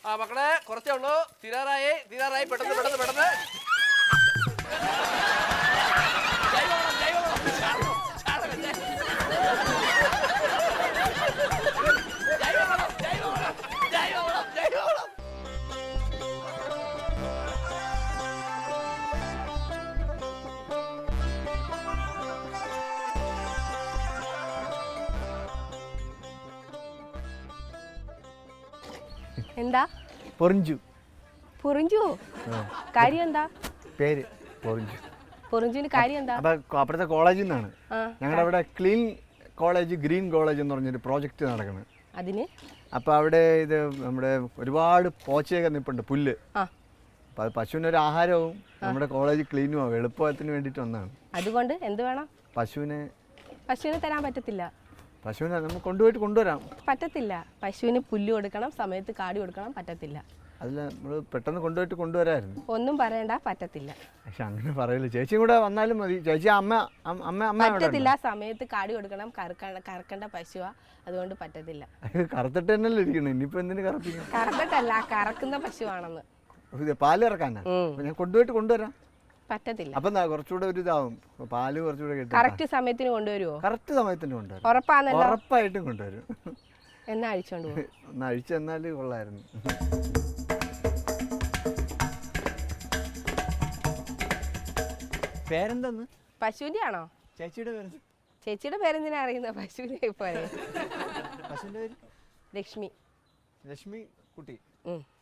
ആ മക്കളെ കുറച്ചേ ഉള്ളൂ. തീരാറായി പെട്ടെന്ന് പെട്ടെന്ന് പെട്ടെന്ന്. എന്താ പൊറിഞ്ചു പൊറിഞ്ചു കാര്യം എന്താ? പേര് പൊറിഞ്ചു. പൊറിഞ്ചുവിന് കാര്യം എന്താ? അപ്പൊ അപ്പുറത്തെ കോളേജിൽ നിന്നാണ്. ഞങ്ങളുടെ അവിടെ ക്ലീൻ കോളേജ്, ഗ്രീൻ കോളേജ് എന്ന് പറഞ്ഞൊരു പ്രോജക്റ്റ് നടക്കുന്നത്. അതിന് അപ്പോൾ അവിടെ ഇത് നമ്മുടെ ഒരുപാട് പോച്ചയൊക്കെ നിൽപ്പുണ്ട്, പുല്ല്. ആ അപ്പോൾ അത് പശുവിന് ഒരു ആഹാരവും നമ്മുടെ കോളേജ് ക്ലീനും ആവും, എളുപ്പത്തിന് വേണ്ടിയിട്ട് വന്നതാണ്. അതുകൊണ്ട് എന്ത് വേണം? പശുവിനെ തരാൻ പറ്റത്തില്ല. പശുവിനെ നമുക്ക് കൊണ്ടുവരാം. പറ്റത്തില്ല. പശുവിന് പുല്ല് കൊടുക്കണം, സമയത്ത് കാടി കൊടുക്കണം, പറ്റത്തില്ല. അതിൽ നമ്മൾ പെട്ടെന്ന് കൊണ്ടുവരായിരുന്നു. ഒന്നും പറയണ്ട, പറ്റത്തില്ല. പക്ഷെ അങ്ങനെ പറയില്ല. ചേച്ചിയും കൂടെ വന്നാലും മതി. ചേച്ചി അമ്മ പറ്റത്തില്ല. സമയത്ത് കാടി കൊടുക്കണം. കറക്കേണ്ട പശുവാ, അതുകൊണ്ട് പറ്റത്തില്ല. കറുത്തിട്ട് തന്നെയല്ലേ ഇരിക്കണം, ഇനിയിപ്പോൾ എന്തിനു കറപ്പിക്കണം? കറന്നിട്ടല്ല, കറക്കുന്ന പശുവാണെന്ന്. പാല് ഇറക്കാനാ? ഞാൻ കൊണ്ടുവരാം. പറ്റത്തില്ല. അപ്പം കുറച്ചുകൂടെ ഒരു ഇതാവും, പാല് കുറച്ചുകൂടെ കിട്ടും. കറക്റ്റ് സമയത്തിന് കൊണ്ടുവരുമോ? കറക്റ്റ് സമയത്തിന് കൊണ്ടുവരും. ഉറപ്പാന്നല്ലോ? ഉറപ്പായിട്ടും കൊണ്ടുവരും. എന്നാ അഴിച്ചോണ്ട് പോകും. ഒന്ന് അഴിച്ചു തന്നാൽ കൊള്ളായിരുന്നു. പേരെന്താന്ന്? പശുവിന്റെ ആണോ? ചേച്ചിയുടെ പേര്? ചേച്ചിയുടെ പേരെന്തിനാ അറിയുന്ന? പശുവിനെ പോലെ. പശുവിന്റെ പേര് ലക്ഷ്മി. ലക്ഷ്മി കുട്ടി.